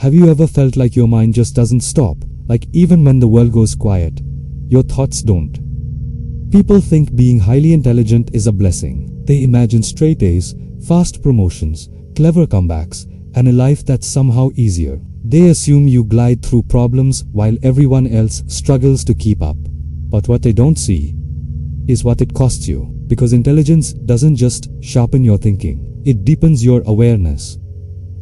Have you ever felt like your mind just doesn't stop? Like even when the world goes quiet, your thoughts don't. People think being highly intelligent is a blessing. They imagine straight A's, fast promotions, clever comebacks, and a life that's somehow easier. They assume you glide through problems while everyone else struggles to keep up. But what they don't see is what it costs you. Because intelligence doesn't just sharpen your thinking, it deepens your awareness.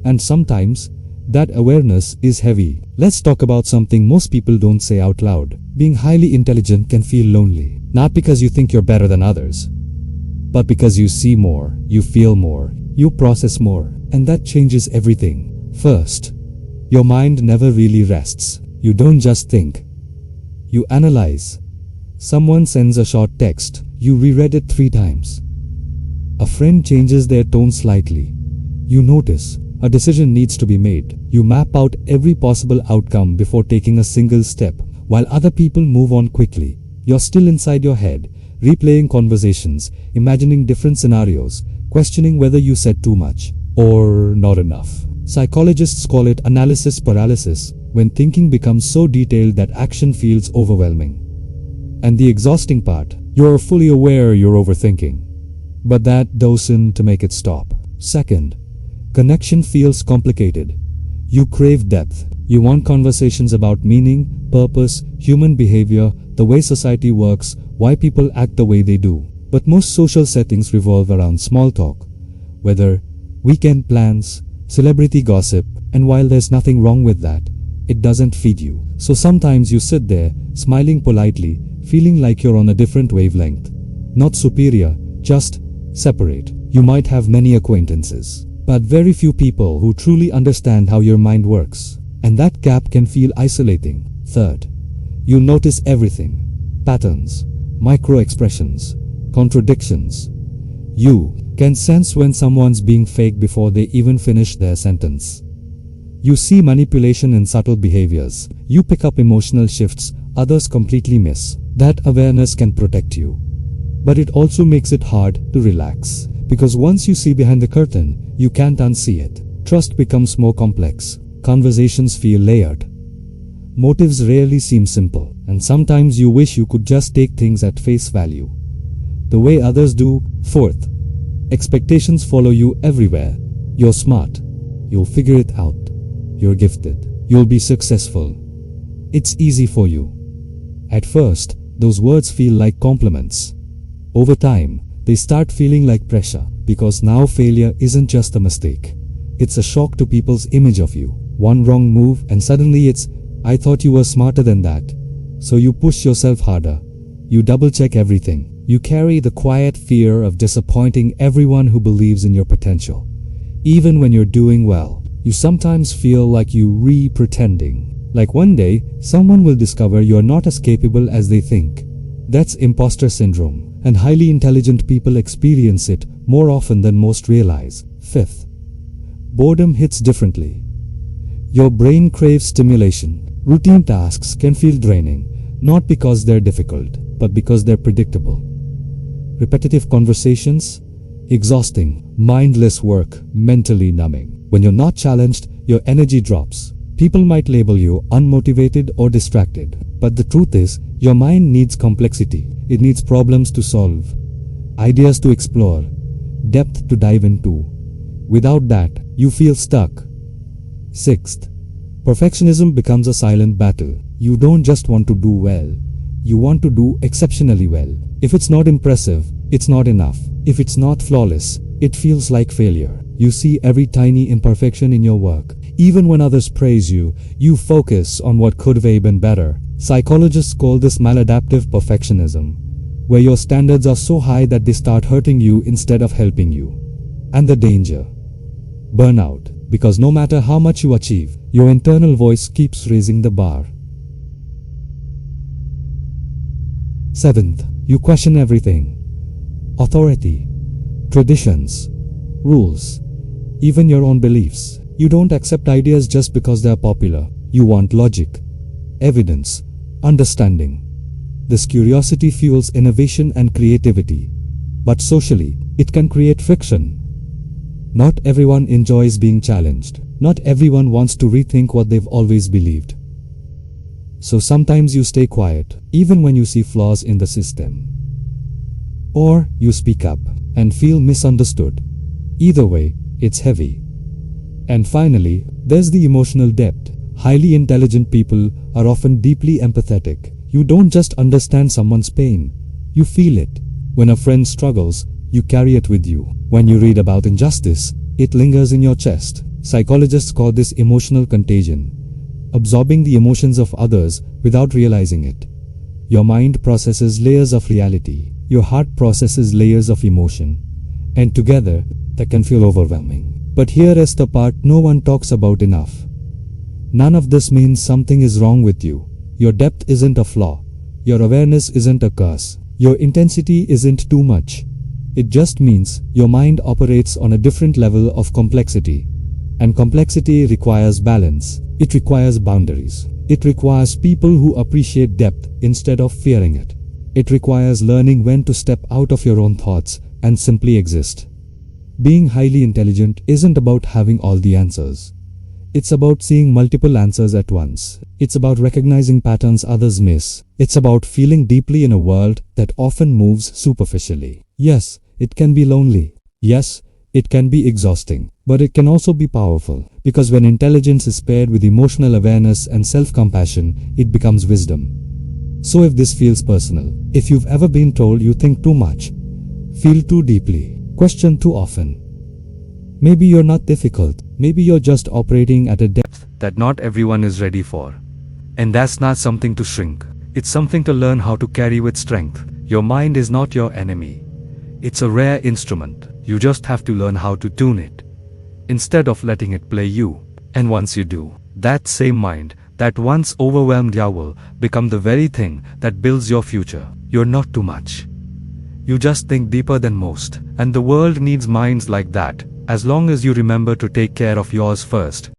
And sometimes, that awareness is heavy. Let's talk about something most people don't say out loud. Being highly intelligent can feel lonely. Not because you think you're better than others, but because you see more, you feel more, you process more, and that changes everything. First, your mind never really rests. You don't just think. You analyze. Someone sends a short text. You reread it 3 times. A friend changes their tone slightly. You notice. A decision needs to be made. You map out every possible outcome before taking a single step. While other people move on quickly, you're still inside your head, replaying conversations, imagining different scenarios, questioning whether you said too much or not enough. Psychologists call it analysis paralysis, when thinking becomes so detailed that action feels overwhelming. And the exhausting part, you're fully aware you're overthinking, but that doesn't to make it stop. Second, connection feels complicated. You crave depth. You want conversations about meaning, purpose, human behavior, the way society works, why people act the way they do. But most social settings revolve around small talk, whether weekend plans, celebrity gossip, and while there's nothing wrong with that, it doesn't feed you. So sometimes you sit there, smiling politely, feeling like you're on a different wavelength. Not superior, just separate. You might have many acquaintances, but very few people who truly understand how your mind works. And that gap can feel isolating. Third, you notice everything. Patterns, micro-expressions, contradictions. You can sense when someone's being fake before they even finish their sentence. You see manipulation in subtle behaviors. You pick up emotional shifts others completely miss. That awareness can protect you. But it also makes it hard to relax. Because once you see behind the curtain, you can't unsee it. Trust becomes more complex. Conversations feel layered. Motives rarely seem simple. And sometimes you wish you could just take things at face value, the way others do. Fourth, expectations follow you everywhere. You're smart. You'll figure it out. You're gifted. You'll be successful. It's easy for you. At first, those words feel like compliments. Over time, they start feeling like pressure, because now failure isn't just a mistake. It's a shock to people's image of you. One wrong move and suddenly it's, I thought you were smarter than that. So you push yourself harder. You double-check everything. You carry the quiet fear of disappointing everyone who believes in your potential. Even when you're doing well, you sometimes feel like you're re-pretending. Like one day, someone will discover you're not as capable as they think. That's imposter syndrome, and highly intelligent people experience it more often than most realize. Fifth, boredom hits differently. Your brain craves stimulation. Routine tasks can feel draining, not because they're difficult, but because they're predictable. Repetitive conversations, exhausting. Mindless work, mentally numbing. When you're not challenged, your energy drops. People might label you unmotivated or distracted, but the truth is, your mind needs complexity. It needs problems to solve, ideas to explore, depth to dive into. Without that, you feel stuck. Sixth, perfectionism becomes a silent battle. You don't just want to do well, you want to do exceptionally well. If it's not impressive, it's not enough. If it's not flawless, it feels like failure. You see every tiny imperfection in your work. Even when others praise you, you focus on what could have been better. Psychologists call this maladaptive perfectionism, where your standards are so high that they start hurting you instead of helping you. And the danger? Burnout. Because no matter how much you achieve, your internal voice keeps raising the bar. Seventh, you question everything. Authority, traditions, rules, even your own beliefs. You don't accept ideas just because they are popular. You want logic, evidence, understanding. This curiosity fuels innovation and creativity. But socially, it can create friction. Not everyone enjoys being challenged. Not everyone wants to rethink what they've always believed. So sometimes you stay quiet, even when you see flaws in the system. Or you speak up and feel misunderstood. Either way, it's heavy. And finally, there's the emotional depth. Highly intelligent people are often deeply empathetic. You don't just understand someone's pain, you feel it. When a friend struggles, you carry it with you. When you read about injustice, it lingers in your chest. Psychologists call this emotional contagion, absorbing the emotions of others without realizing it. Your mind processes layers of reality. Your heart processes layers of emotion. And together, that can feel overwhelming. But here is the part no one talks about enough. None of this means something is wrong with you. Your depth isn't a flaw. Your awareness isn't a curse. Your intensity isn't too much. It just means your mind operates on a different level of complexity. And complexity requires balance. It requires boundaries. It requires people who appreciate depth instead of fearing it. It requires learning when to step out of your own thoughts and simply exist. Being highly intelligent isn't about having all the answers. It's about seeing multiple answers at once. It's about recognizing patterns others miss. It's about feeling deeply in a world that often moves superficially. Yes, it can be lonely. Yes, it can be exhausting. But it can also be powerful. Because when intelligence is paired with emotional awareness and self-compassion, it becomes wisdom. So if this feels personal, if you've ever been told you think too much, feel too deeply, question too often, maybe you're not difficult. Maybe you're just operating at a depth that not everyone is ready for. And that's not something to shrink. It's something to learn how to carry with strength. Your mind is not your enemy. It's a rare instrument. You just have to learn how to tune it, instead of letting it play you. And once you do, that same mind, that once overwhelmed you, will become the very thing that builds your future. You're not too much. You just think deeper than most. And the world needs minds like that, as long as you remember to take care of yours first.